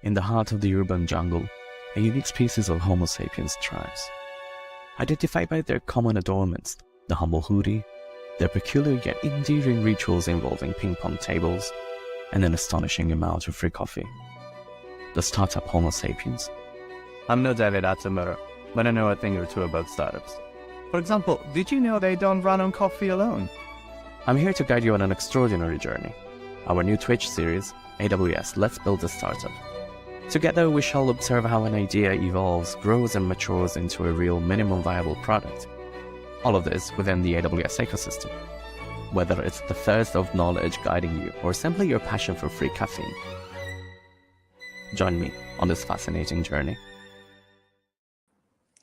in the heart of the urban jungle, a unique species of Homo sapiens thrives. Identified by their common adornments, the humble hoodie, their peculiar yet endearing rituals involving ping-pong tables, and an astonishing amount of free coffee. The startup Homo sapiens. I'm no David Attenborough, but I know a thing or two about startups. For example, did you know they don't run on coffee alone? I'm here to guide you on an extraordinary journey. Our new Twitch series, AWS Let's Build a Startup. Together we shall observe how an idea evolves, grows and matures into a real minimum viable product. All of this within the AWS ecosystem. Whether it's the thirst of knowledge guiding you or simply your passion for free caffeine. Join me on this fascinating journey.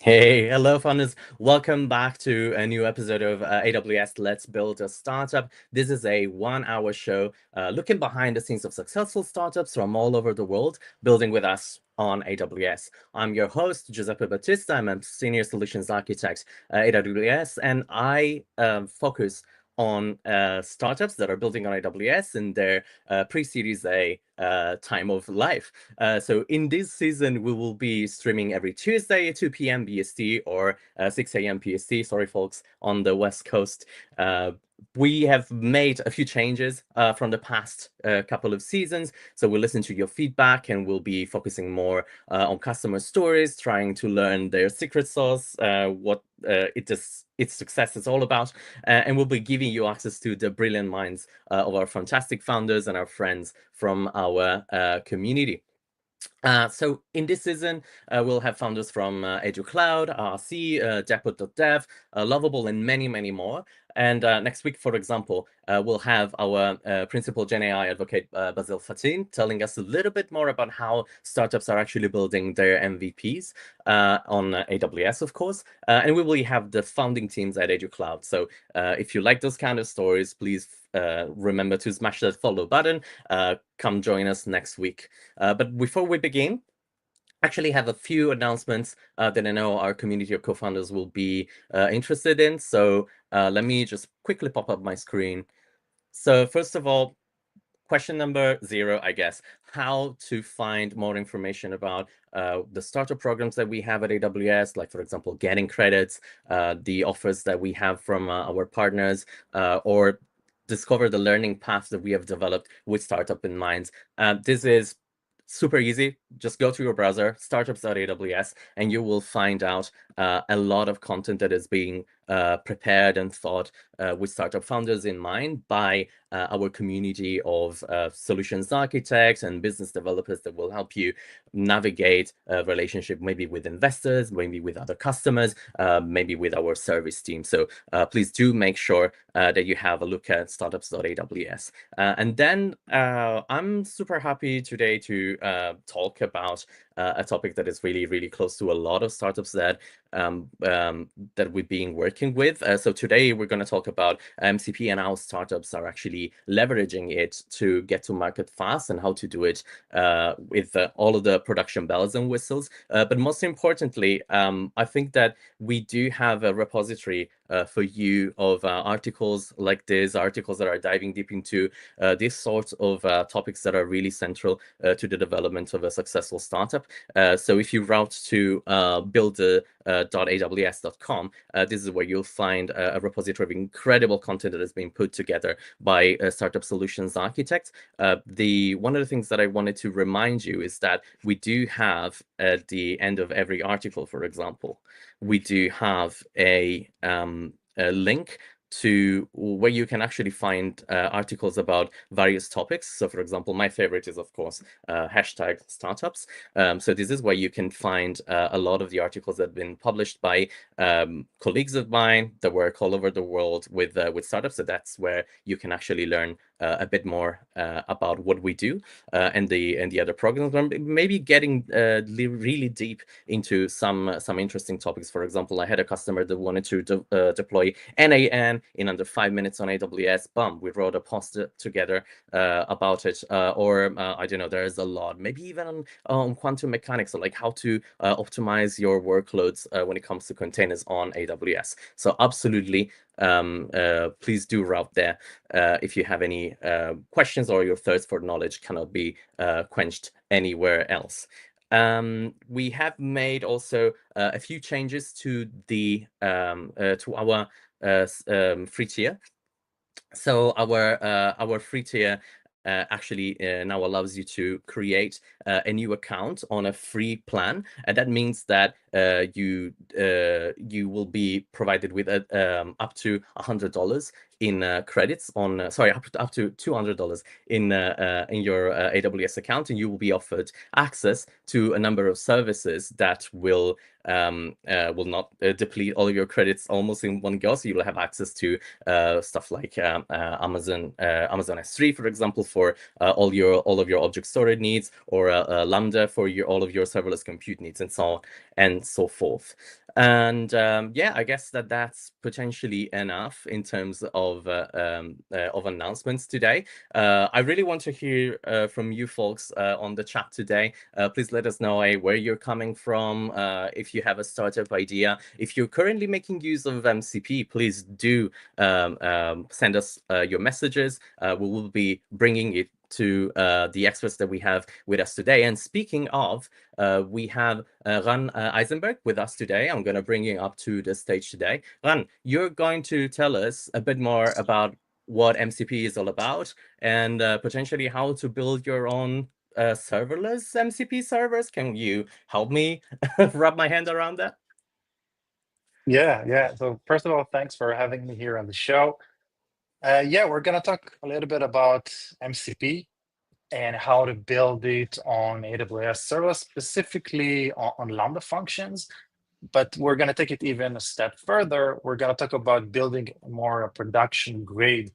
Hey, hello founders. Welcome back to a new episode of AWS Let's Build a Startup. This is a 1-hour show looking behind the scenes of successful startups from all over the world, building with us on AWS. I'm your host, Giuseppe Battista. I'm a Senior Solutions Architect at AWS, and I focus on startups that are building on AWS in their pre-Series A time of life. So in this season, we will be streaming every Tuesday at 2 p.m. BST or 6 a.m. PST. Sorry, folks, on the West Coast. We have made a few changes from the past couple of seasons. So we'll listen to your feedback and we'll be focusing more on customer stories, trying to learn their secret sauce, what its success is all about. And we'll be giving you access to the brilliant minds of our fantastic founders and our friends from our community. So in this season, we'll have founders from EduCloud, RC, Depot.dev, Lovable, and many, many more. And next week, for example, we'll have our principal Gen AI advocate, Basil Fatin, telling us a little bit more about how startups are actually building their MVPs on AWS, of course. And we will have the founding teams at EduCloud. So if you like those kind of stories, please remember to smash that follow button. Come join us next week. But before we begin, actually have a few announcements that I know our community of co-founders will be interested in. So let me just quickly pop up my screen. So first of all, question number 0, I guess, how to find more information about the startup programs that we have at AWS, like, for example, getting credits, the offers that we have from our partners, or discover the learning path that we have developed with Startup in Mind. This is super easy. Just go to your browser, startups.aws, and you will find out a lot of content that is being prepared and thought with startup founders in mind by our community of solutions architects and business developers that will help you navigate a relationship maybe with investors, maybe with other customers, maybe with our service team. So please do make sure that you have a look at startups.aws. And then I'm super happy today to talk about a topic that is really, really close to a lot of startups that we've been working with. So today we're going to talk about MCP and how startups are actually leveraging it to get to market fast and how to do it with all of the production bells and whistles. But most importantly, I think that we do have a repository for you of articles like this, articles that are diving deep into these sorts of topics that are really central to the development of a successful startup. So if you route to build.aws.com, this is where you'll find a repository of incredible content that has been put together by Startup Solutions Architect. One of the things that I wanted to remind you is that we do have at the end of every article, for example, we do have a link to where you can actually find articles about various topics. So for example, my favorite is, of course, hashtag startups. So this is where you can find a lot of the articles that have been published by colleagues of mine that work all over the world with startups. So that's where you can actually learn a bit more about what we do and the other programs, maybe getting really deep into some interesting topics. For example, I had a customer that wanted to deploy NAN in under 5 minutes on AWS. Bum, we wrote a post together about it. Or I don't know, there's a lot, maybe even on quantum mechanics, or like how to optimize your workloads when it comes to containers on AWS. So absolutely, please do route there if you have any questions or your thirst for knowledge cannot be quenched anywhere else. We have made also a few changes to the to our free tier. So our free tier actually now allows you to create a new account on a free plan, and that means that you will be provided with up to $100 in credits on sorry, up to $200 in your AWS account, and you will be offered access to a number of services that will not deplete all of your credits almost in one go. So you'll have access to stuff like Amazon S3, for example, for all of your object storage needs, or Lambda for all of your serverless compute needs, and so on and so forth. And yeah, I guess that's potentially enough in terms of announcements today. I really want to hear from you folks on the chat today. Please let us know where you're coming from. If you have a startup idea, if you're currently making use of MCP, please do send us your messages. We will be bringing it to the experts that we have with us today. And speaking of, we have Ran Isenberg with us today. I'm going to bring you up to the stage today. Ran, you're going to tell us a bit more about what MCP is all about, and potentially how to build your own serverless MCP servers. Can you help me wrap my hand around that? Yeah. So first of all, thanks for having me here on the show. Yeah, we're going to talk a little bit about MCP and how to build it on AWS serverless, specifically on Lambda functions. But we're going to take it even a step further. We're going to talk about building more a production grade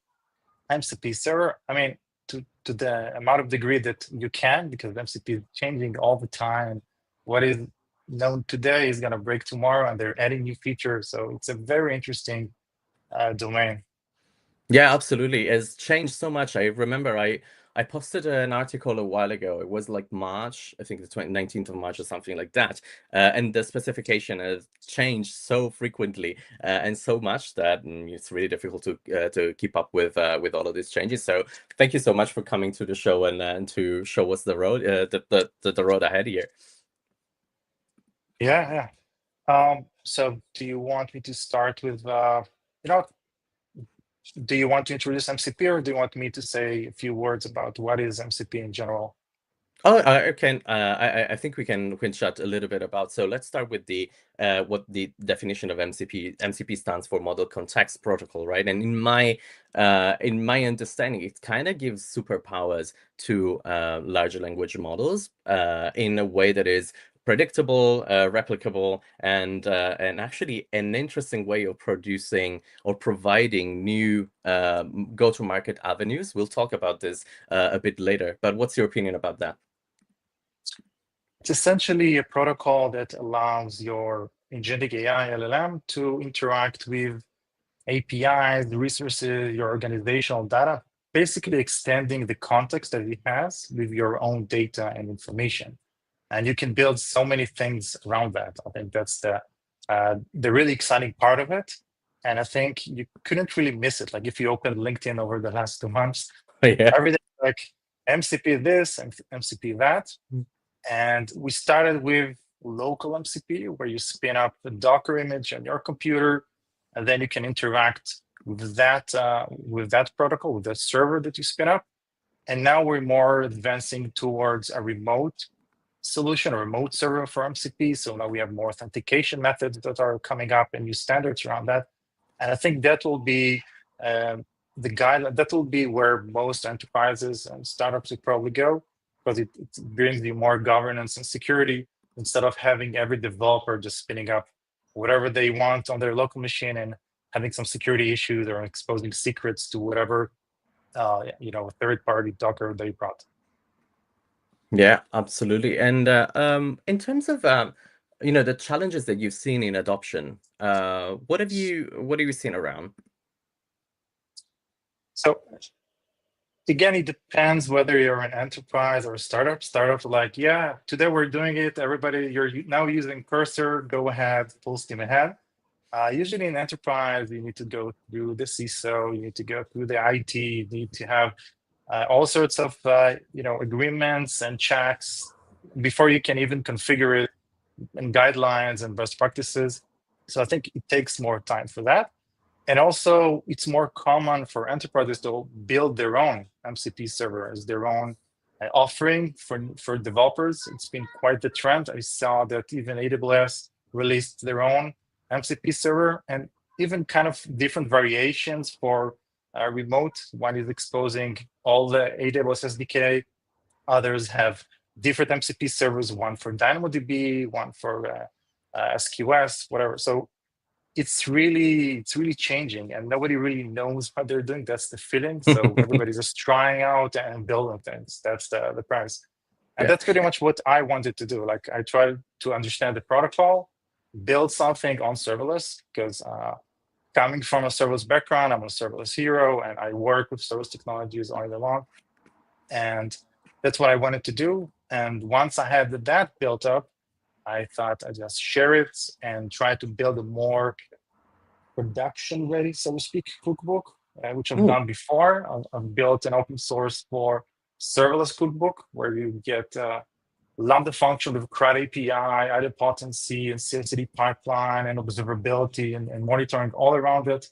MCP server. I mean, to the amount of degree that you can, because MCP is changing all the time. What is known today is going to break tomorrow, and they're adding new features. So it's a very interesting domain. Yeah, absolutely. It's changed so much. I remember I posted an article a while ago. It was like March, I think the 19th of March or something like that. And the specification has changed so frequently and so much that it's really difficult to keep up with all of these changes. So thank you so much for coming to the show and to show us the road the road ahead here. Yeah. So do you want me to start with do you want to introduce MCP, or do you want me to say a few words about what is MCP in general? Oh, I can. I think we can chat a little bit about. So let's start with the what the definition of MCP. MCP stands for Model Context Protocol, right? And in my understanding, it kind of gives superpowers to larger language models in a way that is predictable, replicable, and actually an interesting way of producing or providing new go-to-market avenues. We'll talk about this a bit later. But what's your opinion about that? It's essentially a protocol that allows your agentic AI LLM to interact with APIs, resources, your organizational data, basically extending the context that it has with your own data and information. And you can build so many things around that. I think that's the really exciting part of it. And I think you couldn't really miss it. Like if you open LinkedIn over the last 2 months, Yeah. everything like MCP this and MCP that. And we started with local MCP, where you spin up the Docker image on your computer, and then you can interact with that protocol, with the server that you spin up. And now we're more advancing towards a remote solution, a remote server for MCP. So now we have more authentication methods that are coming up and new standards around that. And I think that will be the guide. That will be where most enterprises and startups will probably go, because it brings you more governance and security, instead of having every developer just spinning up whatever they want on their local machine and having some security issues or exposing secrets to whatever third-party Docker they brought. Yeah, absolutely. And in terms of the challenges that you've seen in adoption, what have you seen around? So again, it depends whether you're an enterprise or a startup. Startups are like, yeah, today we're doing it. Everybody, you're now using Cursor. Go ahead, full steam ahead. Usually in enterprise, you need to go through the CISO, you need to go through the IT, you need to have all sorts of agreements and checks before you can even configure it, and guidelines and best practices. So I think it takes more time for that. And also, it's more common for enterprises to build their own MCP server as their own offering for developers. It's been quite the trend. I saw that even AWS released their own MCP server, and even kind of different variations for remote. One is exposing all the AWS SDK. Others have different MCP servers, one for DynamoDB, one for SQS, whatever. So it's really changing, and nobody really knows what they're doing. That's the feeling. So everybody's just trying out and building things. That's the premise. And that's pretty much what I wanted to do. Like, I tried to understand the protocol, build something on serverless, because coming from a serverless background, I'm a serverless hero, and I work with serverless technologies all day long. And that's what I wanted to do. And once I had that built up, I thought I'd just share it and try to build a more production ready, so to speak, cookbook, which I've done before. I've built an open source for serverless cookbook where you get Lambda function with CRUD API, idempotency, and CI/CD pipeline, and observability and monitoring all around it,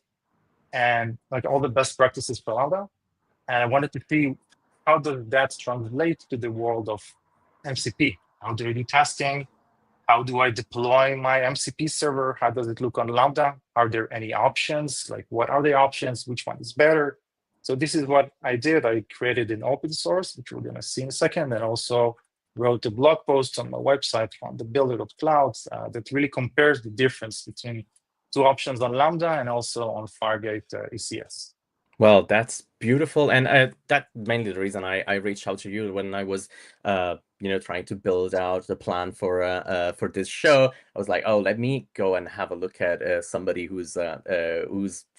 and like all the best practices for Lambda. And I wanted to see how does that translate to the world of MCP? How do I do testing? How do I deploy my MCP server? How does it look on Lambda? Are there any options? Like, what are the options? Which one is better? So this is what I did. I created an open source, which we're going to see in a second, and also wrote a blog post on my website on the builder.clouds that really compares the difference between two options on Lambda and also on Fargate ECS. Well, that's beautiful, and that's mainly the reason I reached out to you when I was, trying to build out the plan for this show. I was like, oh, let me go and have a look at somebody who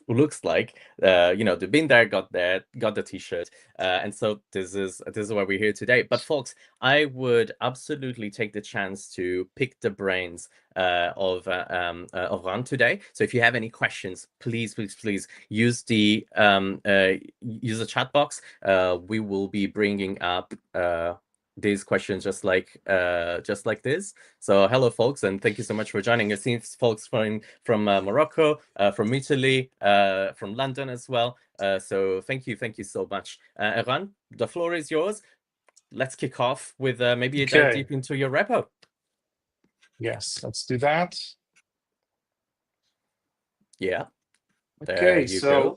looks like they've been there, got the t-shirt, and so this is why we're here today. But folks, I would absolutely take the chance to pick the brains of Ran today. So if you have any questions, please use the chat box. We will be bringing up these questions just like this. So hello, folks, and thank you so much for joining us. Seems folks from Morocco, from Italy, from London as well. So thank you so much. Eran, the floor is yours. Let's kick off with maybe a dive deep into your repo. Yes, let's do that. Yeah. Okay, so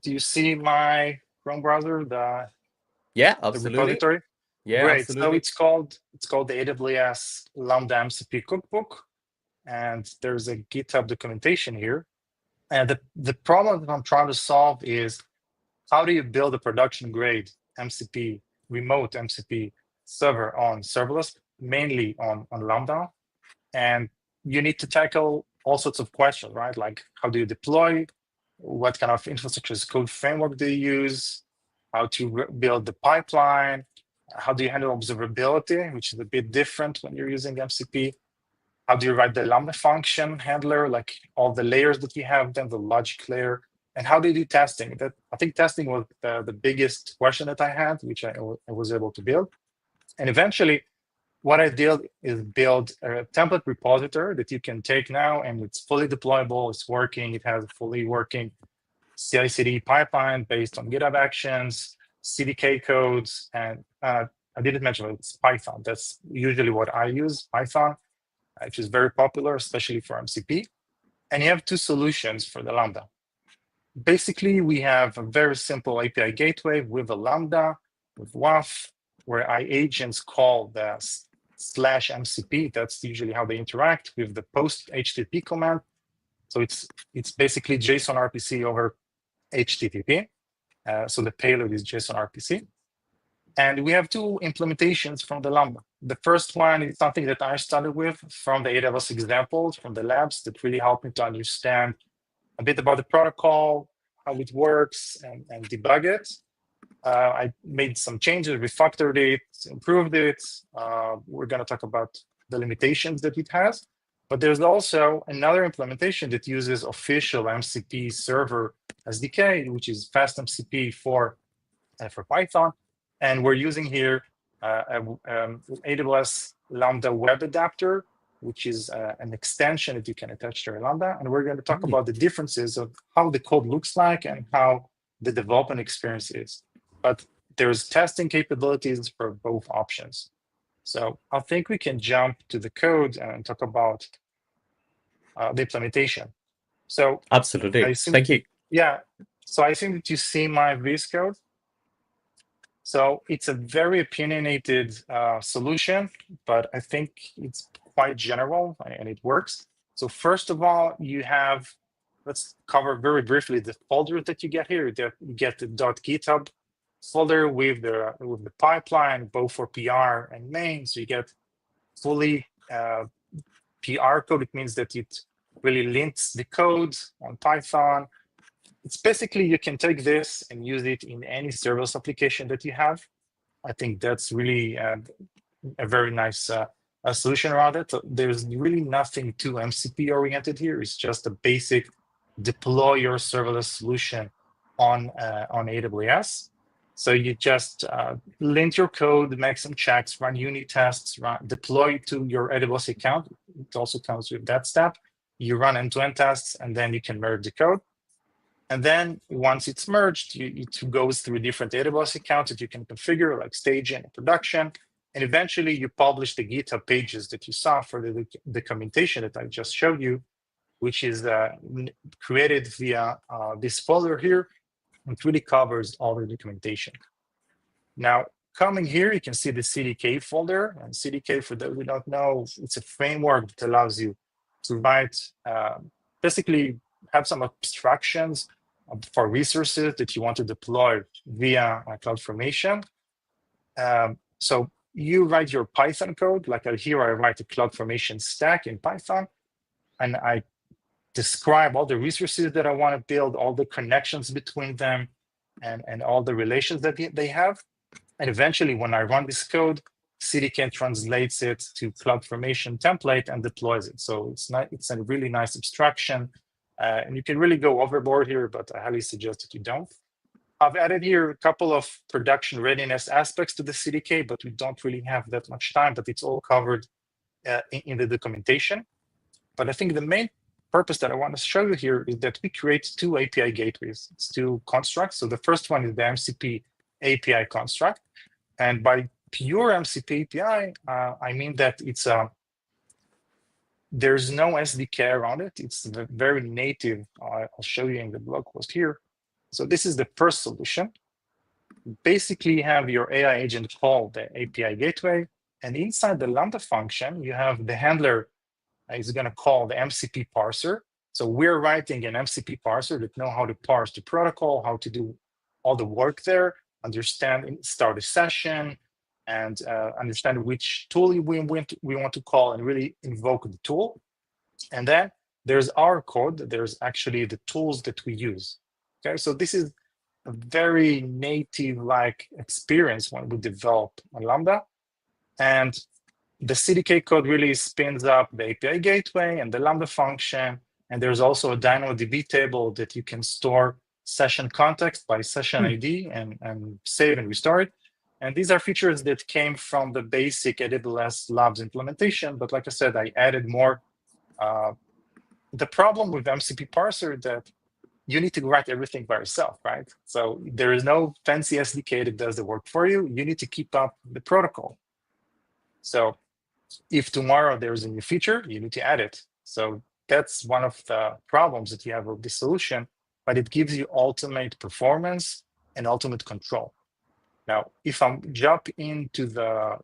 do you see my Chrome browser? Yeah, absolutely. The repository? Yeah, great. absolutely. So it's called the AWS Lambda MCP Cookbook, and there's a GitHub documentation here. And the problem that I'm trying to solve is, how do you build a production grade MCP, remote MCP server on serverless, mainly on Lambda? And you need to tackle all sorts of questions, right? Like, how do you deploy? What kind of infrastructure as code framework do you use? How to build the pipeline? How do you handle observability, which is a bit different when you're using MCP? How do you write the Lambda function handler, like all the layers that we have, then the logic layer? And how do you do testing? I think testing was the biggest question that I had, which I was able to build. And eventually, what I did is build a template repository that you can take now, and it's fully deployable. It's working. It has a fully working CI/CD pipeline based on GitHub Actions, CDK codes, and I didn't mention it's Python. That's usually what I use, Python, which is very popular, especially for MCP. And you have two solutions for the Lambda. Basically, we have a very simple API gateway with a Lambda, with WAF, where agents call the /MCP. That's usually how they interact with the post HTTP command. So it's basically JSON RPC over HTTP. So the payload is JSON RPC. And we have two implementations from the Lambda. The first one is something that I started with from the AWS examples from the labs that really helped me to understand a bit about the protocol, how it works, and debug it. I made some changes, refactored it, improved it. We're going to talk about the limitations that it has. But there's also another implementation that uses official MCP server SDK, which is FastMCP for for Python. And we're using here AWS Lambda Web Adapter, which is an extension that you can attach to your Lambda. And we're going to talk about the differences of how the code looks like and how the development experience is. But there's testing capabilities for both options. So I think we can jump to the code and talk about the implementation. So Absolutely. Thank you. Yeah. So I think that you see my VS Code. So it's a very opinionated solution, but I think it's quite general and it works. So first of all, you have, let's cover very briefly the folder that you get here. You get the .github folder with the pipeline, both for PR and main. So you get fully PR code. It means that it really links the code on Python. It's basically, you can take this and use it in any serverless application that you have. I think that's really a very nice solution around it. So there's really nothing too MCP oriented here. It's just a basic deploy your serverless solution on AWS. So you just lint your code, make some checks, run unit tests, deploy to your AWS account. It also comes with that step. You run end-to-end tests, and then you can merge the code. And then once it's merged, it goes through different AWS accounts that you can configure, like staging and production. And eventually you publish the GitHub pages that you saw for the documentation that I just showed you, which is created via this folder here. It really covers all the documentation. Now, coming here, you can see the CDK folder. And CDK, for those who don't know, it's a framework that allows you to write, basically have some abstractions for resources that you want to deploy via CloudFormation. So you write your Python code, like here I write a CloudFormation stack in Python, and I describe all the resources that I want to build, all the connections between them, and all the relations that they have. And eventually, when I run this code, CDK translates it to CloudFormation template and deploys it. So it's a really nice abstraction. And you can really go overboard here, but I highly suggest that you don't. I've added here a couple of production readiness aspects to the CDK, but we don't really have that much time, but it's all covered in the documentation. But I think the main purpose that I want to show you here is that we create two API gateways. It's two constructs. So the first one is the MCP API construct. And by pure MCP API, I mean that it's there's no SDK around it. It's very native. I'll show you in the blog post here. So this is the first solution. Basically, you have your AI agent call the API gateway. And inside the Lambda function, you have the handler is going to call the MCP parser. So we're writing an MCP parser that know how to parse the protocol, how to do all the work there, start a session, and understand which tool we want to call and really invoke the tool. And then there's our code. There's actually the tools that we use. Okay, so this is a very native-like experience when we develop a Lambda. And the CDK code really spins up the API gateway and the Lambda function. And there's also a DynamoDB table that you can store session context by session ID and save and restore it. And these are features that came from the basic AWS Labs implementation. But like I said, I added more. The problem with MCP parser is that you need to write everything by yourself, right? So there is no fancy SDK that does the work for you. You need to keep up the protocol. So if tomorrow there's a new feature, you need to add it. So that's one of the problems that you have with this solution, but it gives you ultimate performance and ultimate control. Now, if I jump into the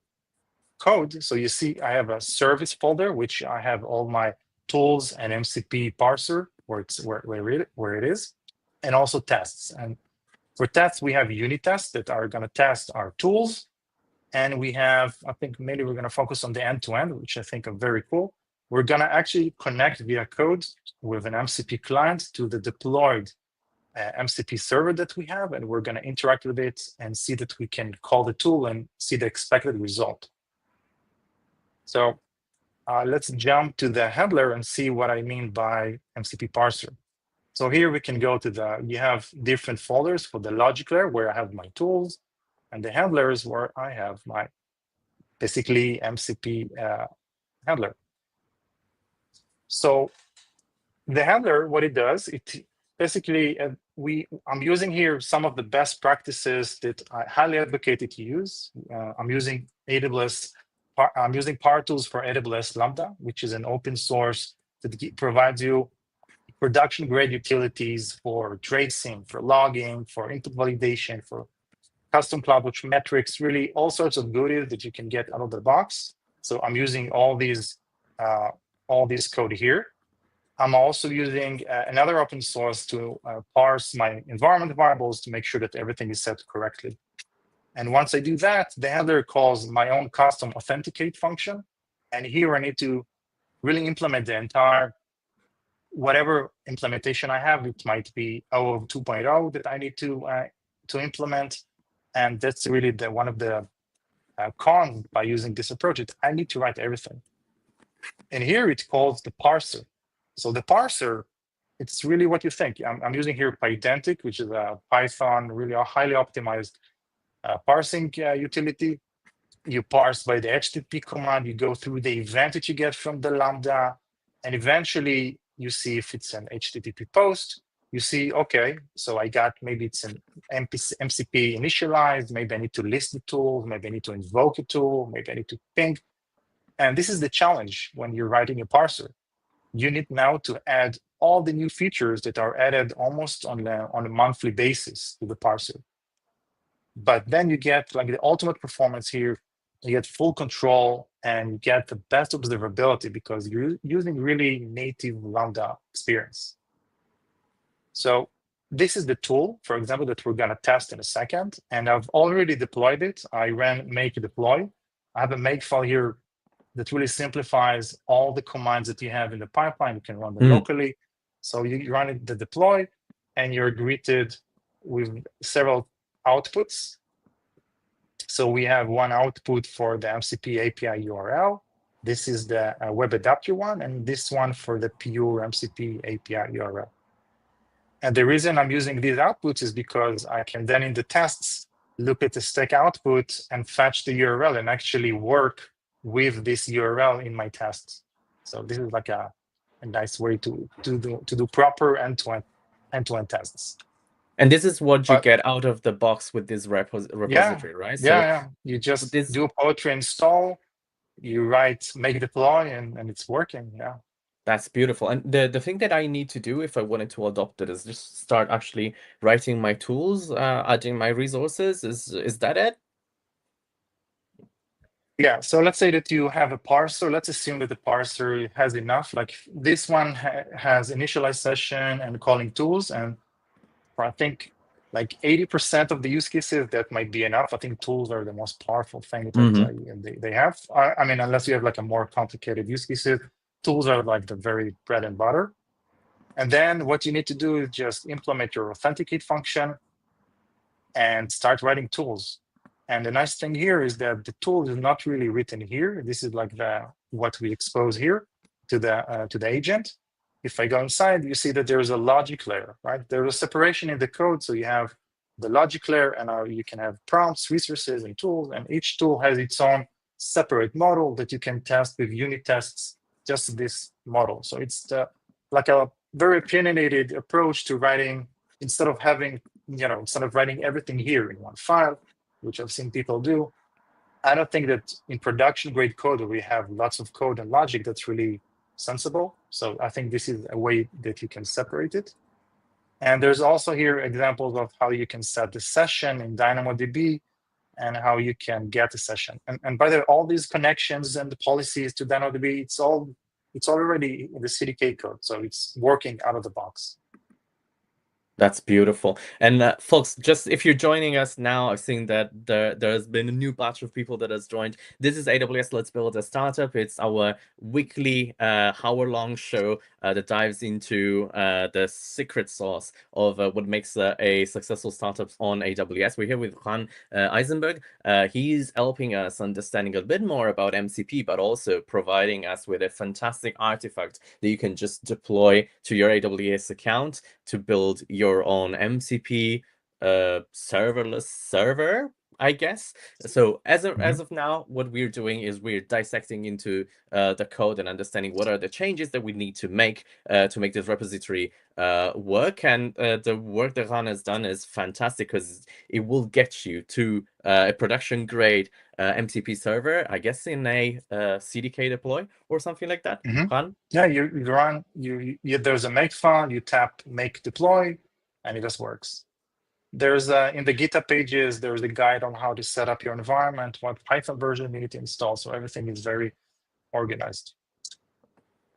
code, so you see I have a service folder, which I have all my tools and MCP parser where it is, and also tests. And for tests, we have unit tests that are going to test our tools. And we have, I think maybe we're going to focus on the end-to-end, which I think are very cool. We're going to actually connect via code with an MCP client to the deployed MCP server that we have, and we're going to interact with it and see that we can call the tool and see the expected result. So let's jump to the handler and see what I mean by MCP parser. So here we can go to you have different folders for the logic layer where I have my tools, and the handlers where I have my basically MCP handler. So the handler, what it does, it basically, I'm using here some of the best practices that I highly advocate it to use. I'm using AWS, I'm using Power Tools for AWS Lambda, which is an open source that provides you production grade utilities for tracing, for logging, for input validation, for custom CloudWatch metrics, really all sorts of goodies that you can get out of the box. So I'm using all this code here. I'm also using another open source to parse my environment variables to make sure that everything is set correctly. And once I do that, the handler calls my own custom authenticate function. And here I need to really implement the entire, whatever implementation I have. It might be OAuth 2.0 that I need to implement. And that's really one of the cons by using this approach. I need to write everything. And here it calls the parser. So the parser, it's really what you think. I'm using here Pydantic, which is a Python, really a highly optimized parsing utility. You parse by the HTTP command, you go through the event that you get from the Lambda, and eventually you see if it's an HTTP post. You see, okay, so I got, maybe it's an MCP initialized, maybe I need to list the tool, maybe I need to invoke a tool, maybe I need to ping. And this is the challenge when you're writing a parser. You need now to add all the new features that are added almost on a monthly basis to the parser. But then you get like the ultimate performance here. You get full control and you get the best observability because you're using really native Lambda experience. So this is the tool, for example, that we're going to test in a second. And I've already deployed it. I ran make deploy. I have a make file here that really simplifies all the commands that you have in the pipeline. You can run them locally. So you run the deploy and you're greeted with several outputs. So we have one output for the MCP API URL. This is the web adapter one, and this one for the pure MCP API URL. And the reason I'm using these outputs is because I can then in the tests look at the stack output and fetch the URL and actually work with this URL in my tests. So this is like a nice way to do proper end-to-end tests. And this is what you get out of the box with this repository, right? Yeah. You just do a poetry install, you write make deploy, and it's working. Yeah. That's beautiful. And the thing that I need to do if I wanted to adopt it is just start actually writing my tools, adding my resources. Is that it? Yeah, so let's say that you have a parser. Let's assume that the parser has enough. Like this one has initialize session and calling tools. And for I think like 80% of the use cases, that might be enough. I think tools are the most powerful thing that they have. I mean, unless you have like a more complicated use cases, tools are like the very bread and butter. And then what you need to do is just implement your authenticate function and start writing tools. And the nice thing here is that the tool is not really written here. This is like what we expose here to the agent. If I go inside, you see that there is a logic layer, right? There is a separation in the code. So you have the logic layer, and you can have prompts, resources, and tools. And each tool has its own separate model that you can test with unit tests, just this model. So it's like a very opinionated approach to writing, instead of writing everything here in one file, which I've seen people do. I don't think that in production grade code, we have lots of code and logic that's really sensible. So I think this is a way that you can separate it. And there's also here examples of how you can set the session in DynamoDB and how you can get a session. And by the way, all these connections and the policies to DynamoDB, it's already in the CDK code. So it's working out of the box. That's beautiful. And folks, just if you're joining us now, I've seen that there's been a new batch of people that has joined. This is AWS Let's Build a Startup. It's our weekly hour-long show that dives into the secret sauce of what makes a successful startup on AWS. We're here with Juan Isenberg. He's helping us understanding a bit more about MCP, but also providing us with a fantastic artifact that you can just deploy to your AWS account to build your own MCP serverless server, I guess. So as of now, what we're doing is we're dissecting into the code and understanding what are the changes that we need to make this repository work. And the work that Ran has done is fantastic because it will get you to a production grade MCP server, I guess in a CDK deploy or something like that. Ran? Yeah, you run, there's a make file, you tap make deploy, and it just works. There's in the GitHub pages, there's a guide on how to set up your environment, what Python version you need to install. So everything is very organized.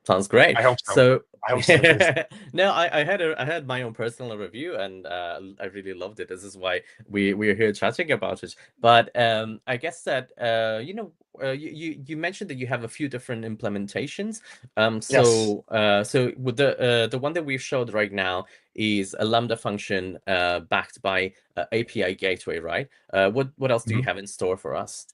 Sounds great. I hope so. I hope so. No, I had my own personal review and I really loved it. This is why we're here chatting about it. But I guess that you mentioned that you have a few different implementations. So with the one that we've showed right now is a Lambda function backed by API gateway, right? What else do you have in store for us?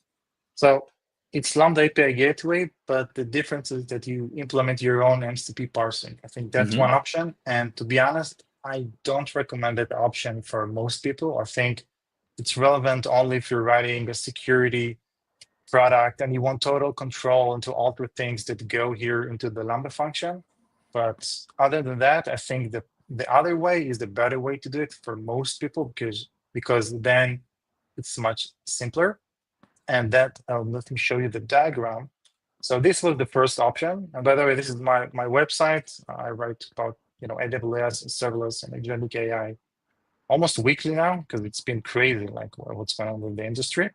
So it's Lambda API gateway, but the difference is that you implement your own MCP parsing. I think that's one option. And to be honest, I don't recommend that option for most people. I think it's relevant only if you're writing a security product and you want total control and to alter things that go here into the Lambda function. But other than that, I think the other way is the better way to do it for most people because then it's much simpler. And that, let me show you the diagram. So this was the first option. And by the way, this is my website. I write about AWS, serverless, and agentic AI almost weekly now because it's been crazy, like what's going on in the industry.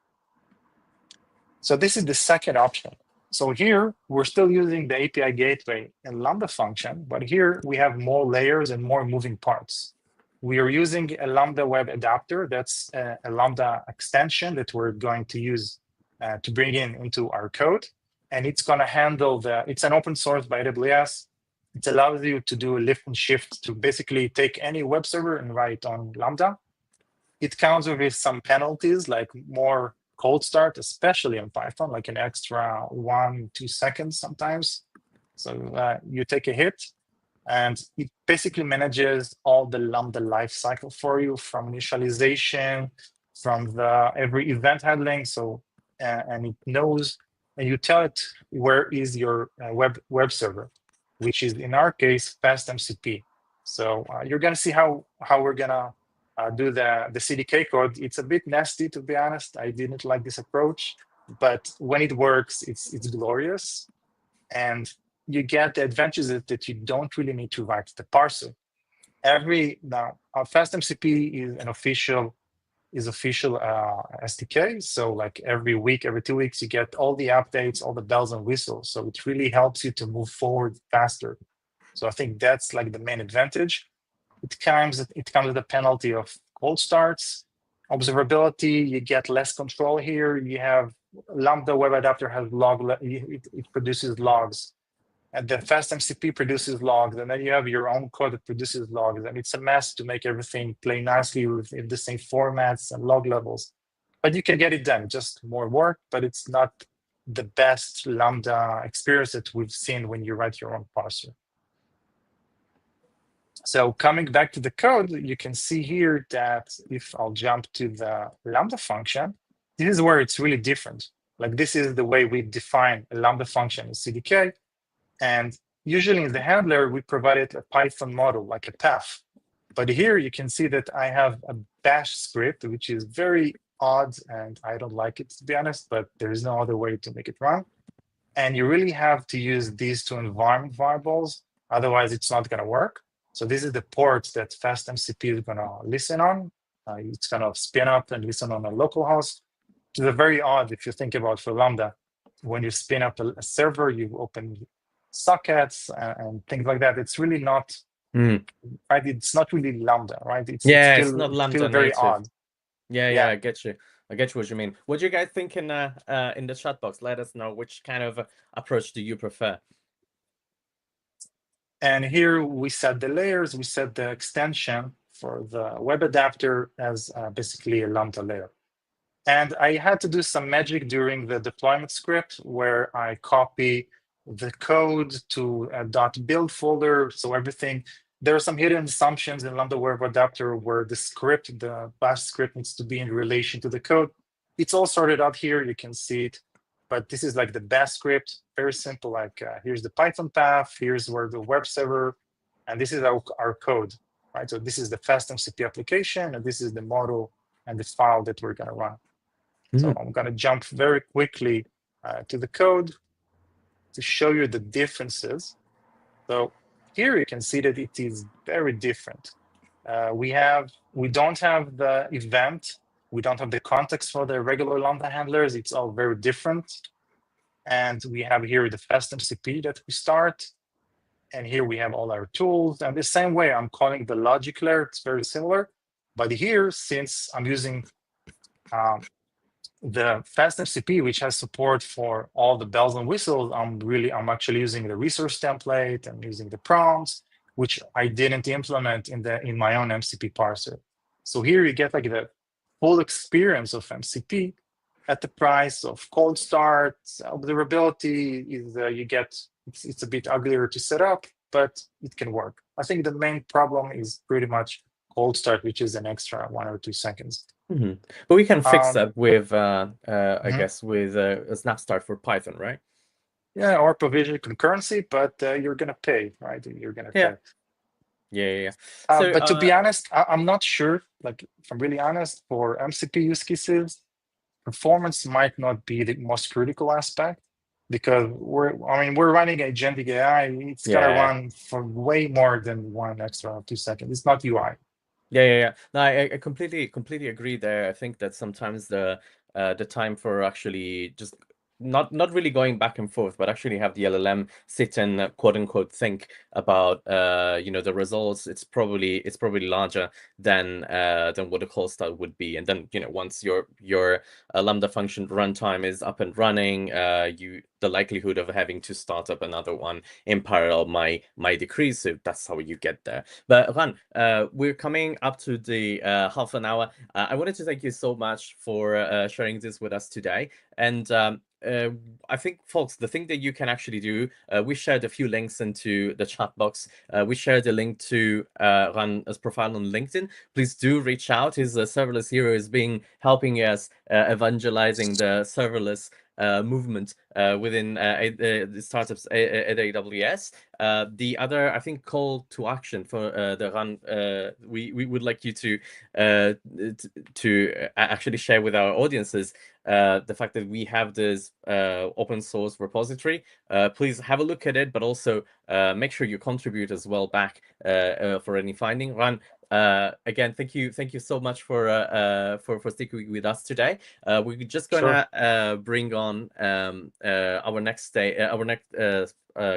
So this is the second option. So here we're still using the API gateway and Lambda function, but here we have more layers and more moving parts. We are using a Lambda web adapter. That's a Lambda extension that we're going to use to bring into our code. And it's going to handle it's an open source by AWS. It allows you to do a lift and shift to basically take any web server and write it on Lambda. It comes with some penalties, like more cold start, especially in Python, like an extra 1-2 seconds sometimes. So you take a hit. And it basically manages all the Lambda lifecycle for you, from initialization, from every event handling. So and it knows, and you tell it where is your web server, which is in our case FastMCP. So you're gonna see how we're gonna do the CDK code. It's a bit nasty, to be honest. I didn't like this approach, but when it works, it's glorious, and you get the advantages that you don't really need to write the parser. Now, FastMCP is an official SDK. So like every week, every 2 weeks, you get all the updates, all the bells and whistles. So it really helps you to move forward faster. So I think that's like the main advantage. It comes with a penalty of cold starts, observability. You get less control here. You have Lambda web adapter has it produces logs. And the FastMCP produces logs, and then you have your own code that produces logs, and it's a mess to make everything play nicely in the same formats and log levels. But you can get it done, just more work, but it's not the best Lambda experience that we've seen when you write your own parser. So coming back to the code, you can see here that if I'll jump to the Lambda function, this is where it's really different. Like this is the way we define a Lambda function in CDK. And usually in the handler, we provided a Python model, like a path. But here you can see that I have a bash script, which is very odd, and I don't like it, to be honest, but there is no other way to make it run. And you really have to use these two environment variables. Otherwise, it's not going to work. So this is the port that FastMCP is going to listen on. It's going to spin up and listen on a local host. Which is very odd if you think about for Lambda. When you spin up a server, you open sockets and things like that. It's really not right. It's not really Lambda, right? It's not Lambda still very native. odd. Yeah, I get you. I get you what you mean. What do you guys think in the chat box? Let us know which kind of approach do you prefer. And here we set the layers. We set the extension for the web adapter as basically a Lambda layer. And I had to do some magic during the deployment script where I copy the code to a .build folder. So everything, there are some hidden assumptions in Lambda Web Adapter where the script, the bash script, needs to be in relation to the code. It's all sorted out here. You can see it. But this is like the bash script, very simple. Like here's the Python path, here's where the web server, and this is our code, right? So this is the fast MCP application, and this is the model and the file that we're going to run. So I'm going to jump very quickly to the code to show you the differences. So here you can see that it is very different. We don't have the event. We don't have the context for the regular Lambda handlers. It's all very different. And we have here the fast MCP that we start. And here we have all our tools. And the same way I'm calling the logic layer, it's very similar. But here, since I'm using the fast MCP, which has support for all the bells and whistles, I'm actually using the resource template and using the prompts, which I didn't implement in my own MCP parser. So here you get like the full experience of MCP at the price of cold start. Observability is it's a bit uglier to set up, but it can work. I think the main problem is pretty much cold start, which is an extra 1 or 2 seconds. But we can fix that with, I guess, with a snap start for Python, right? Yeah, or provision concurrency, but you're gonna pay, right? You're gonna pay. Yeah. But to be honest, I'm not sure. Like, if I'm really honest, for MCP use cases, performance might not be the most critical aspect, because we're running agentic AI. It's gonna run for way more than 1 extra 2 seconds. It's not UI. Yeah. No, I completely agree there. I think that sometimes the time for actually just not really going back and forth, but actually have the LLM sit and quote unquote think about the results. It's probably larger than what a cold start would be. And then once your Lambda function runtime is up and running, the likelihood of having to start up another one in parallel might decrease. So that's how you get there. But Ran, we're coming up to the half an hour. I wanted to thank you so much for sharing this with us today. And I think, folks, the thing that you can actually do, we shared a few links into the chat box. We shared a link to Ran's profile on LinkedIn. Please do reach out. His serverless hero is helping us evangelizing the serverless movement within the startups at AWS. The other, I think, call to action for the Ran, we would like you to actually share with our audiences the fact that we have this open source repository. Please have a look at it, but also make sure you contribute as well back for any finding. Ran, again, thank you so much for sticking with us today. We're just gonna bring on our next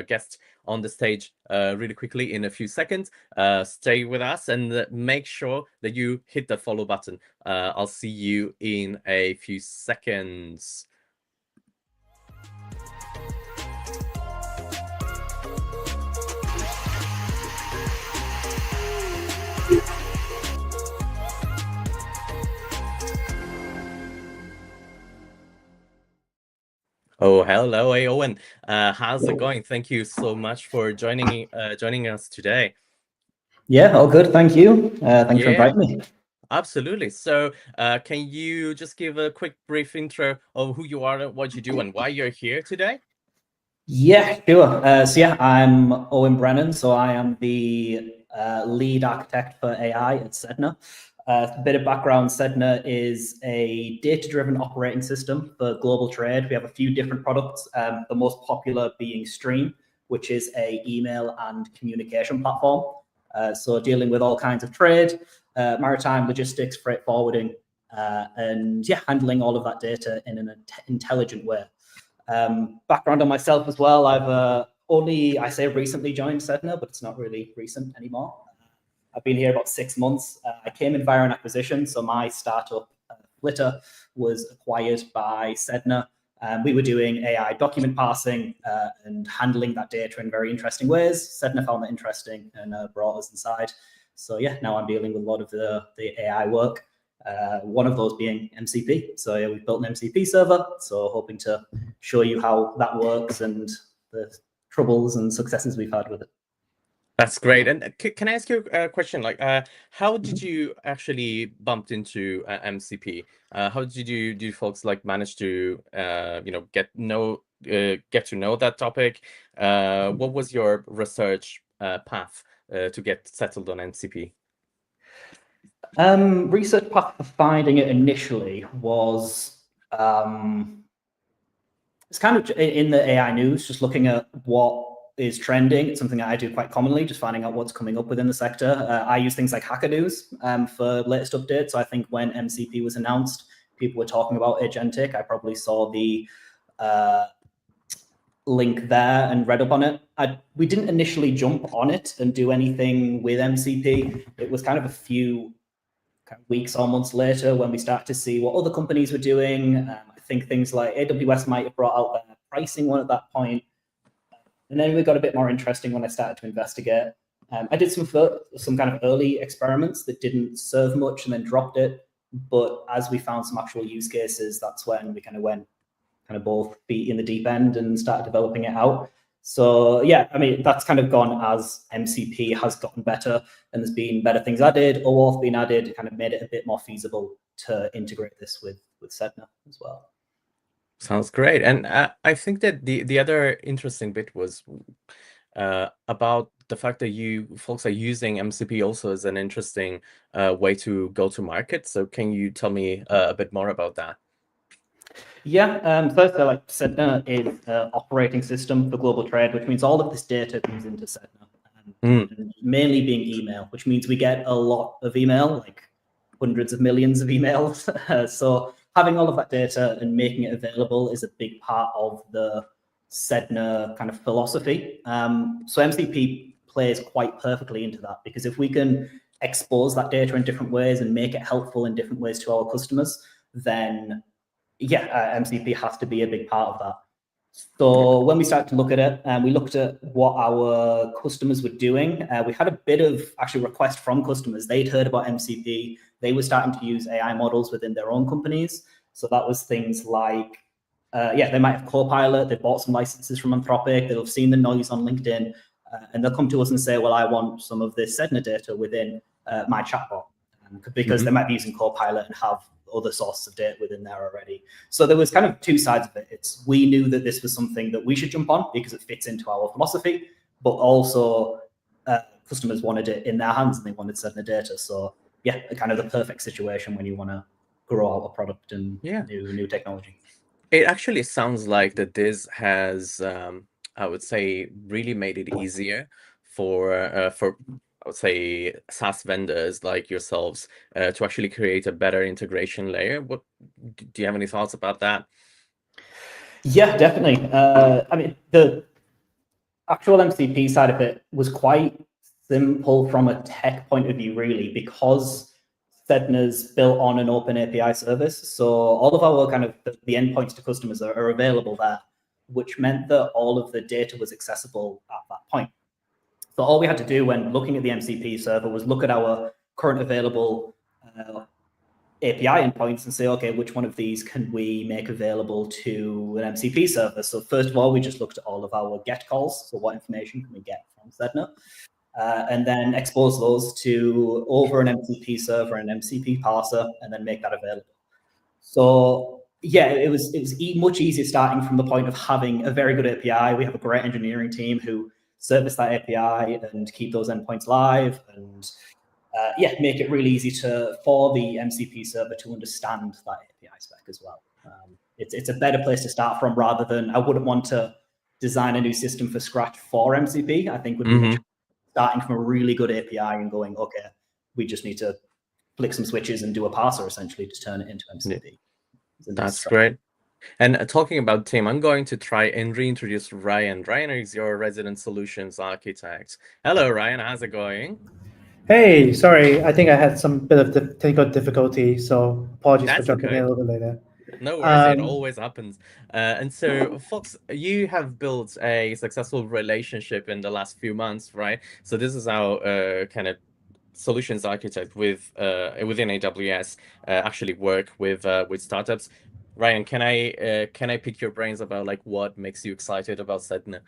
guest on the stage really quickly in a few seconds. Stay with us and make sure that you hit the follow button. I'll see you in a few seconds. Oh, hello, hey, Owen. How's it going? Thank you so much for joining us today. Yeah, all good. Thank you. Thanks for inviting me. Absolutely. So can you just give a quick brief intro of who you are, what you do, and why you're here today? Yeah, sure. So yeah, I'm Owain Brennan. So I am the lead architect for AI at Sedna. A bit of background, Sedna is a data-driven operating system for global trade. We have a few different products, the most popular being Stream, which is an email and communication platform. So dealing with all kinds of trade, maritime logistics, freight forwarding, and yeah, handling all of that data in an intelligent way. Background on myself as well, I've I say recently joined Sedna, but it's not really recent anymore. I've been here about 6 months. I came in via an acquisition, so my startup, Flitter, was acquired by Sedna. We were doing AI document parsing and handling that data in very interesting ways. Sedna found that interesting and brought us inside. So yeah, now I'm dealing with a lot of the AI work, one of those being MCP. So yeah, we've built an MCP server, so hoping to show you how that works and the troubles and successes we've had with it. That's great. And can I ask you a question? Like, how did you actually bumped into MCP? How did you folks like manage to get to know that topic? What was your research path to get settled on MCP? Research path for finding it initially was it's kind of in the AI news, just looking at what is trending. It's something that I do quite commonly, just finding out what's coming up within the sector. I use things like Hacker News for latest updates. So I think when MCP was announced, people were talking about agentic. I probably saw the link there and read up on it. We didn't initially jump on it and do anything with MCP. It was kind of a few weeks or months later when we started to see what other companies were doing. I think things like AWS might have brought out their pricing one at that point. And then we got a bit more interesting when I started to investigate. I did some kind of early experiments that didn't serve much and then dropped it. But as we found some actual use cases, that's when we kind of went both feet in the deep end and started developing it out. So yeah, I mean, that's kind of gone as MCP has gotten better and there's been better things added, OAuth being added, kind of made it a bit more feasible to integrate this with Sedna as well. Sounds great. And I think that the other interesting bit was about the fact that you folks are using MCP also as an interesting way to go to market. So can you tell me a bit more about that? Yeah, first, like Sedna is an operating system for global trade, which means all of this data comes into Sedna, and mainly being email, which means we get a lot of email, like hundreds of millions of emails. So having all of that data and making it available is a big part of the Sedna kind of philosophy. So MCP plays quite perfectly into that, because if we can expose that data in different ways and make it helpful in different ways to our customers, then yeah, MCP has to be a big part of that. So when we started to look at it, we looked at what our customers were doing. We had a bit of actually request from customers. They'd heard about MCP. They were starting to use AI models within their own companies. So that was things like, they might have Copilot. They bought some licenses from Anthropic. They'll have seen the noise on LinkedIn, and they'll come to us and say, well, I want some of this Sedna data within my chatbot, because they might be using Copilot and have other sources of data within there already. So there was kind of two sides of it. We knew that this was something that we should jump on because it fits into our philosophy, but also customers wanted it in their hands and they wanted Sedna data. So yeah, kind of the perfect situation when you want to grow out a product and new technology. It actually sounds like that this has, I would say, really made it easier for I would say SaaS vendors like yourselves to actually create a better integration layer. What do you have any thoughts about that? Yeah, definitely. I mean, the actual MCP side of it was quite simple from a tech point of view, really, because Sedna's built on an open API service. So all of our kind of the endpoints to customers are available there, which meant that all of the data was accessible at that point. So all we had to do when looking at the MCP server was look at our current available API endpoints and say, okay, which one of these can we make available to an MCP server? So first of all, we just looked at all of our GET calls. So what information can we get from Sedna? And then expose those to over an MCP server and an MCP parser, and then make that available. So yeah, it was much easier starting from the point of having a very good API. We have a great engineering team who service that API and keep those endpoints live, and make it really easy for the MCP server to understand that API spec as well. It's a better place to start from, rather than, I wouldn't want to design a new system for scratch for MCP. I think would be starting from a really good API and going, okay, we just need to flick some switches and do a parser, essentially, to turn it into MCP. That's great. And talking about team, I'm going to try and reintroduce Ryan. Ryan is your resident solutions architect. Hello, Ryan. How's it going? Hey, sorry. I think I had some bit of technical difficulty, so apologies for jumping in a little bit later. No worries, it always happens. And so, Fox, you have built a successful relationship in the last few months, right? So this is our kind of solutions architect within AWS actually work with startups. Ryan, can I pick your brains about like what makes you excited about Sedna?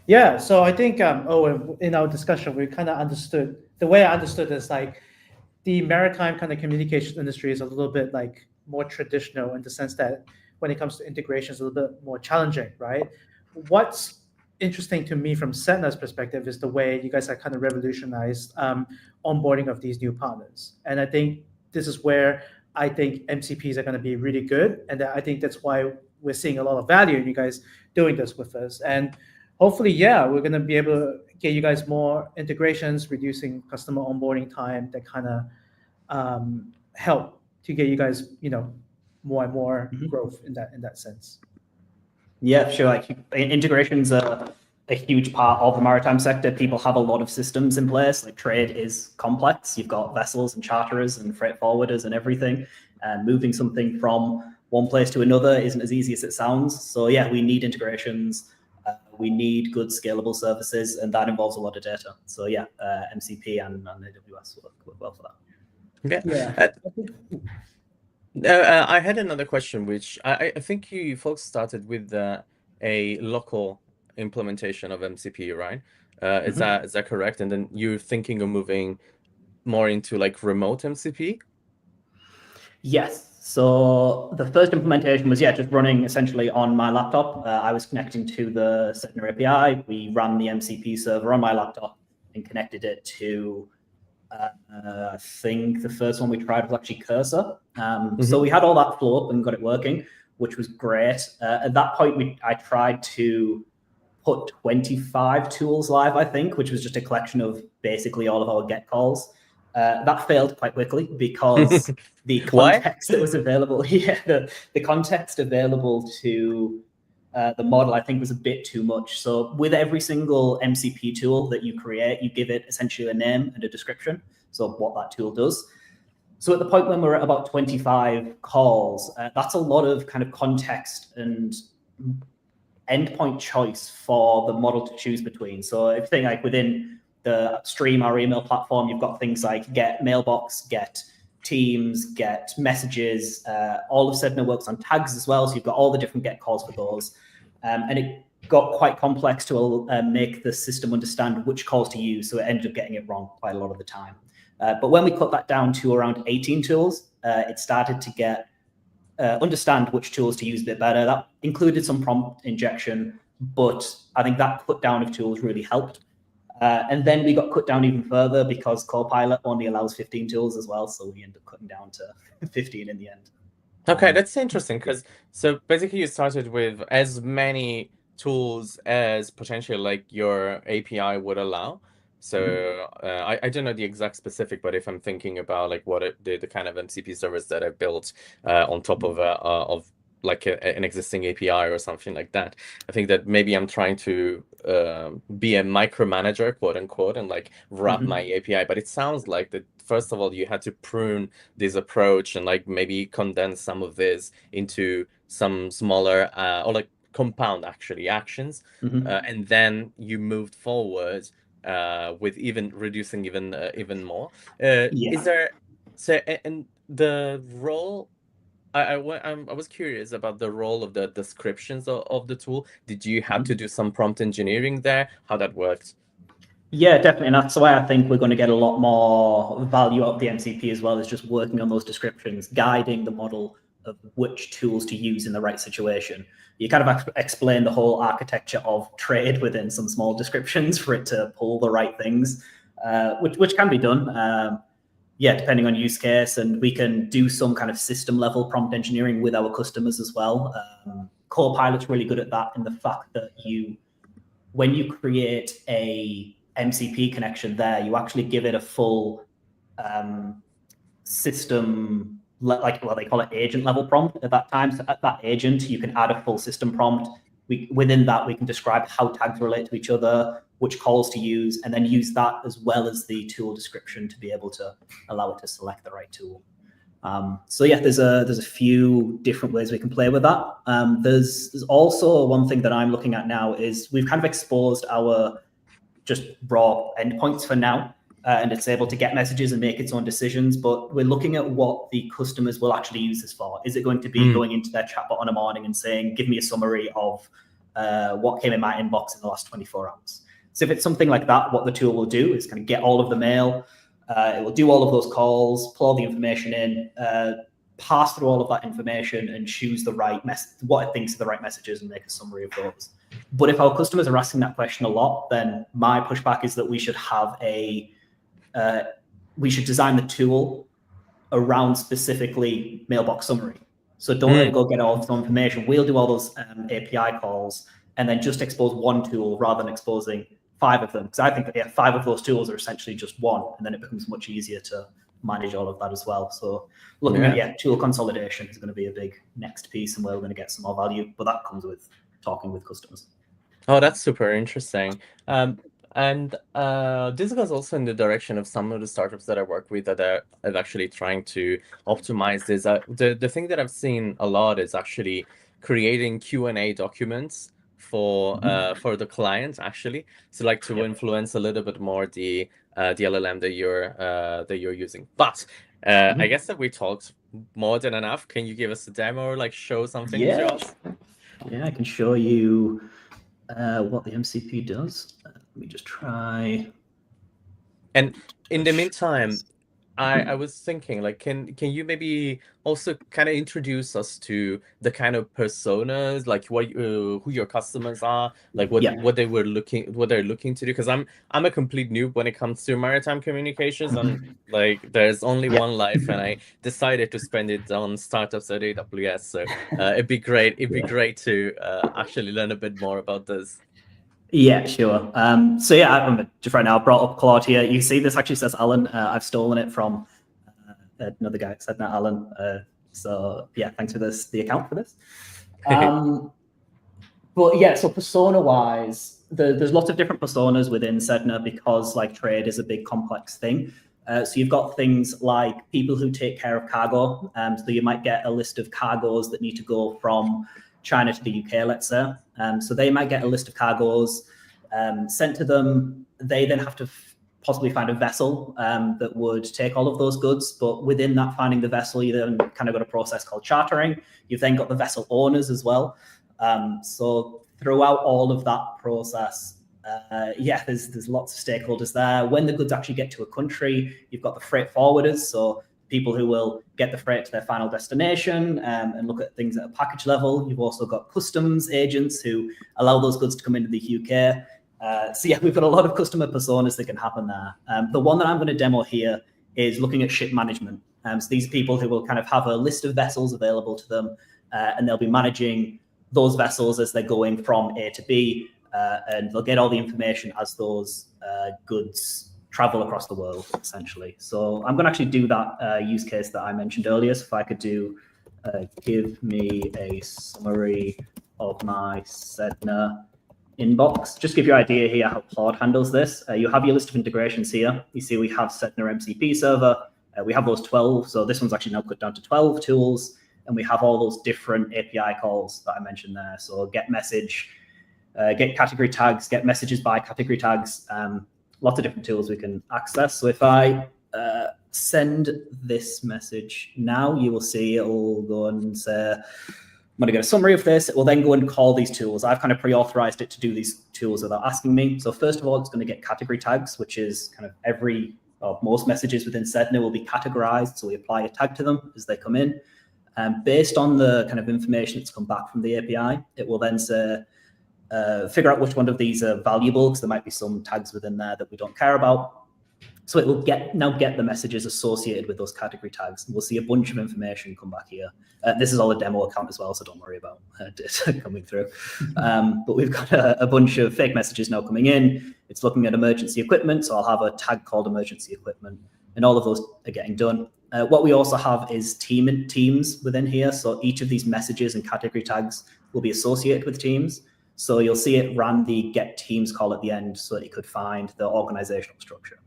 Yeah, so I think in our discussion we kind of understood, the way I understood is like the maritime kind of communications industry is a little bit like more traditional in the sense that when it comes to integration, it's a little bit more challenging, right? What's interesting to me from Sedna's perspective is the way you guys have kind of revolutionized onboarding of these new partners. And I think this is where I think MCPs are going to be really good. And I think that's why we're seeing a lot of value in you guys doing this with us. And hopefully, yeah, we're going to be able to get you guys more integrations, reducing customer onboarding time that kind of help to get you guys, more and more growth in that sense. Yeah, sure. Like integrations are a huge part of the maritime sector. People have a lot of systems in place. Like trade is complex. You've got vessels and charterers and freight forwarders and everything. And moving something from one place to another isn't as easy as it sounds. So yeah, we need integrations. We need good scalable services, and that involves a lot of data. So yeah, MCP and AWS work well for that. Yeah. I had another question, which I think you folks started with a local implementation of MCP, right? Is that correct? And then you're thinking of moving more into like remote MCP? Yes. So the first implementation was, just running essentially on my laptop. I was connecting to the Sedna API. We ran the MCP server on my laptop and connected it to, I think the first one we tried was actually Cursor. So we had all that flow up and got it working, which was great. At that point, I tried to put 25 tools live, I think, which was just a collection of basically all of our GET calls. That failed quite quickly because the context that was available, the context available to the model, I think, was a bit too much. So with every single MCP tool that you create, you give it essentially a name and a description, so what that tool does. So at the point when we're at about 25 calls, that's a lot of kind of context and endpoint choice for the model to choose between. So if you think like within the Stream, our email platform, you've got things like get mailbox, get Teams, get messages. All of Sedna works on tags as well, so you've got all the different get calls for those. And it got quite complex to make the system understand which calls to use, so it ended up getting it wrong quite a lot of the time. But when we cut that down to around 18 tools, it started to get understand which tools to use a bit better. That included some prompt injection, but I think that cut down of tools really helped. And then we got cut down even further because Copilot only allows 15 tools as well. So we ended up cutting down to 15 in the end. Okay, that's interesting because so basically you started with as many tools as potentially like your API would allow. So I don't know the exact specific, but if I'm thinking about like what the kind of MCP servers that I built on top of like an existing API or something like that, I think that maybe I'm trying to be a micromanager, quote unquote, and like wrap my API. But it sounds like that first of all you had to prune this approach and like maybe condense some of this into some smaller or like compound actually actions, and then you moved forward with even reducing even more. Is there so and the role? I was curious about the role of the descriptions of the tool. Did you have to do some prompt engineering there? How that worked? Yeah, definitely. And that's why I think we're going to get a lot more value out of the MCP as well, is just working on those descriptions, guiding the model of which tools to use in the right situation. You kind of explain the whole architecture of trade within some small descriptions for it to pull the right things, which can be done. Depending on use case, and we can do some kind of system level prompt engineering with our customers as well. Copilot's really good at that in the fact that when you create a MCP connection there, you actually give it a full system, like what they call it, agent level prompt at that time. So at that agent, you can add a full system prompt. Within that, we can describe how tags relate to each other, which calls to use, and then use that as well as the tool description to be able to allow it to select the right tool. There's a few different ways we can play with that. There's also one thing that I'm looking at now is we've kind of exposed our just raw endpoints for now, and it's able to get messages and make its own decisions, but we're looking at what the customers will actually use this for. Is it going to be going into their chatbot in the morning and saying, give me a summary of what came in my inbox in the last 24 hours. So if it's something like that, what the tool will do is kind of get all of the mail. It will do all of those calls, pull all the information in, pass through all of that information and choose the right what it thinks are the right messages and make a summary of those. But if our customers are asking that question a lot, then my pushback is that we should have we should design the tool around specifically mailbox summary. So don't let it go get all the information. We'll do all those API calls and then just expose one tool rather than exposing 5 of them. Because I think that 5 of those tools are essentially just one, and then it becomes much easier to manage all of that as well. So looking at tool consolidation is going to be a big next piece and where we're going to get some more value, but that comes with talking with customers. Oh, that's super interesting. And this goes also in the direction of some of the startups that I work with that are actually trying to optimize this. The thing that I've seen a lot is actually creating Q&A documents for the client, actually. So like to influence a little bit more the LLM that you're using. But I guess that we talked more than enough. Can you give us a demo or like show something to us? Yeah, I can show you what the MCP does. Let me just try. And in the meantime, I was thinking, like, can you maybe also kind of introduce us to the kind of personas, like who your customers are, like what they're looking to do? Because I'm a complete noob when it comes to maritime communications, and like there's only one life, and I decided to spend it on startups at AWS. So it'd be great to actually learn a bit more about this. Yeah, sure. So yeah, I'm just right now I brought up Claude here. You see this actually says Alan. I've stolen it from another guy, Sedna Alan. So yeah, thanks for the account for this. But yeah, so persona wise, there's lots of different personas within Sedna because like trade is a big complex thing. So you've got things like people who take care of cargo. So you might get a list of cargoes that need to go from China to the UK, let's say. So they might get a list of cargoes sent to them. They then have to possibly find a vessel that would take all of those goods. But within that, finding the vessel, you then kind of got a process called chartering. You've then got the vessel owners as well. So throughout all of that process, there's lots of stakeholders there. When the goods actually get to a country, you've got the freight forwarders. So people who will get the freight to their final destination and look at things at a package level. You've also got customs agents who allow those goods to come into the UK. So yeah, we've got a lot of customer personas that can happen there. The one that I'm going to demo here is looking at ship management. So these people who will kind of have a list of vessels available to them, and they'll be managing those vessels as they're going from A to B, and they'll get all the information as those goods travel across the world, essentially. So I'm going to actually do that use case that I mentioned earlier. So if I could do, give me a summary of my Sedna inbox. Just give you an idea here how Claude handles this. You have your list of integrations here. You see we have Sedna MCP server. We have those 12. So this one's actually now cut down to 12 tools. And we have all those different API calls that I mentioned there. So get message, get category tags, get messages by category tags. Lots of different tools we can access. So if I send this message now, you will see it will go and say, I'm going to get a summary of this. It will then go and call these tools. I've kind of pre-authorized it to do these tools without asking me. So first of all, it's going to get category tags, which is kind of most messages within Sedna will be categorized. So we apply a tag to them as they come in. Based on the kind of information that's come back from the API, it will then say, figure out which one of these are valuable, because there might be some tags within there that we don't care about. So it will now get the messages associated with those category tags. And we'll see a bunch of information come back here. This is all a demo account as well, so don't worry about it coming through. But we've got a bunch of fake messages now coming in. It's looking at emergency equipment, so I'll have a tag called emergency equipment, and all of those are getting done. What we also have is teams within here. So each of these messages and category tags will be associated with teams. So you'll see it ran the get teams call at the end so that you could find the organizational structure.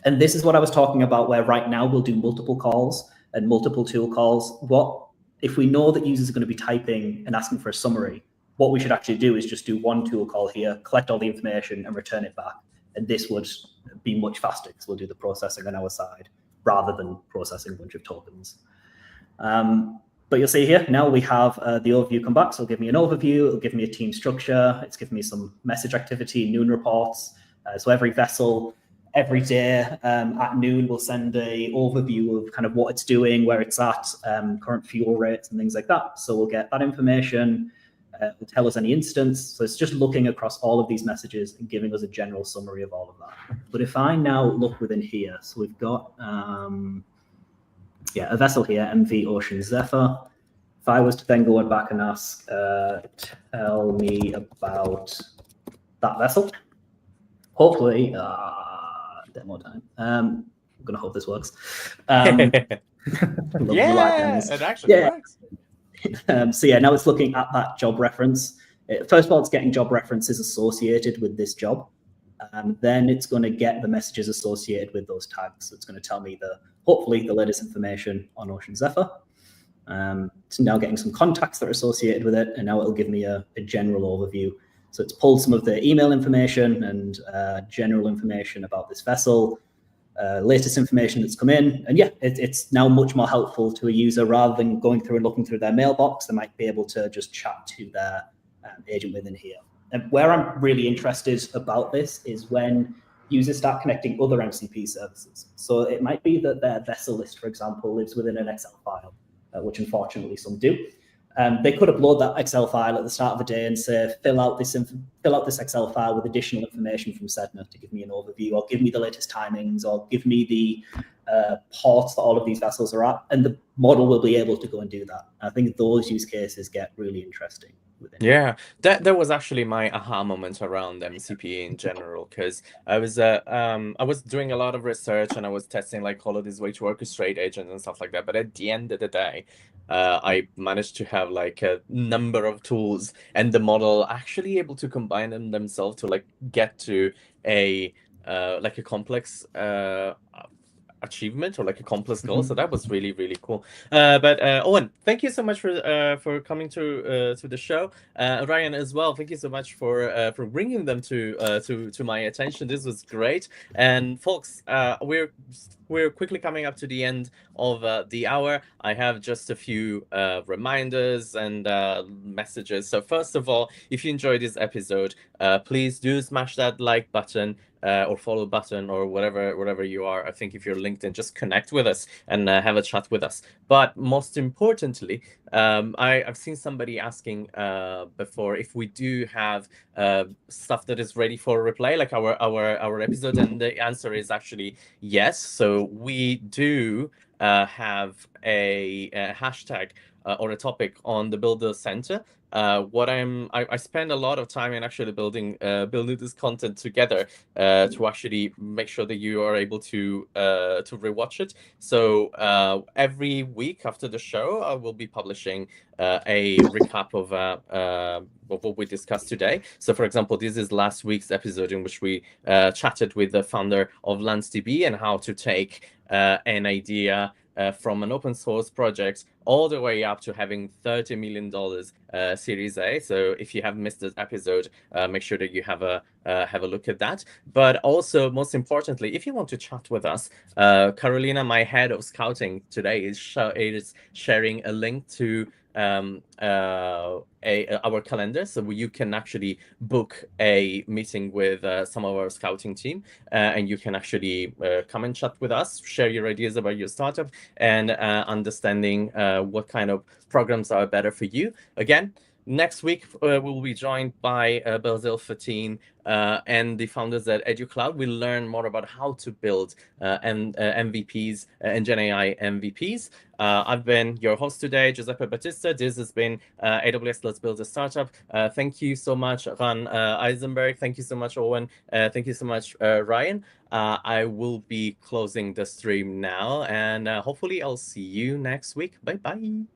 And this is what I was talking about, where right now we'll do multiple calls and multiple tool calls. What if we know that users are going to be typing and asking for a summary? What we should actually do is just do one tool call here, collect all the information and return it back. And this would be much faster because we'll do the processing on our side rather than processing a bunch of tokens. But you'll see here, now we have the overview come back. So it'll give me an overview, it'll give me a team structure, it's giving me some message activity, noon reports. So every vessel, every day at noon, we'll send a overview of kind of what it's doing, where it's at, current fuel rates and things like that. So we'll get that information, it'll tell us any instance. So it's just looking across all of these messages and giving us a general summary of all of that. But if I now look within here, so we've got, a vessel here, MV Ocean Zephyr. If I was to then go back and ask, tell me about that vessel, hopefully, demo time. I'm going to hope this works. Yeah, it actually works. So yeah, now it's looking at that job reference. First of all, it's getting job references associated with this job. Then it's going to get the messages associated with those tags. So it's going to tell me hopefully the latest information on Ocean Zephyr. It's now getting some contacts that are associated with it, and now it'll give me a general overview. So it's pulled some of the email information and general information about this vessel, latest information that's come in. And yeah, it's now much more helpful to a user rather than going through and looking through their mailbox. They might be able to just chat to their agent within here. And where I'm really interested about this is when users start connecting other MCP services. So it might be that their vessel list, for example, lives within an Excel file, which unfortunately some do. They could upload that Excel file at the start of the day and say, fill out this Excel file with additional information from Sedna to give me an overview, or give me the latest timings, or give me the ports that all of these vessels are at. And the model will be able to go and do that. I think those use cases get really interesting. Yeah, that was actually my aha moment around MCP in general, because I was doing a lot of research and I was testing like all of these way to orchestrate agents and stuff like that. But at the end of the day, I managed to have like a number of tools and the model actually able to combine them themselves to like get to a like a complex achievement or like a complex goal. So that was really, really cool. But Owain, thank you so much for coming to the show. Ryan as well, thank you so much for bringing them to my attention. This was great. And folks, we're quickly coming up to the end of the hour. I have just a few reminders and messages. So first of all, if you enjoyed this episode, please do smash that like button or follow button or whatever you are. I think if you're LinkedIn, just connect with us and have a chat with us. But most importantly, I've seen somebody asking before if we do have stuff that is ready for replay, like our episode, and the answer is actually yes. So we do have a hashtag or a topic on the Builder Center. I spend a lot of time in actually building this content together to actually make sure that you are able to rewatch it. So every week after the show, I will be publishing a recap of what we discussed today. So for example, this is last week's episode in which we chatted with the founder of LansDB and how to take an idea from an open source project all the way up to having $30 million Series A. So if you have missed this episode, make sure that you have a look at that. But also, most importantly, if you want to chat with us, Carolina, my head of scouting today, is sharing a link to our calendar, so you can actually book a meeting with some of our scouting team, and you can actually come and chat with us, share your ideas about your startup, and understanding what kind of programs are better for you. Again, next week, we'll be joined by Belzil Fatin and the founders at EduCloud. We'll learn more about how to build MVPs and GenAI MVPs. I've been your host today, Giuseppe Battista. This has been AWS Let's Build a Startup. Thank you so much, Ran Isenberg. Thank you so much, Owain. Thank you so much, Ryan. I will be closing the stream now, and hopefully I'll see you next week. Bye-bye.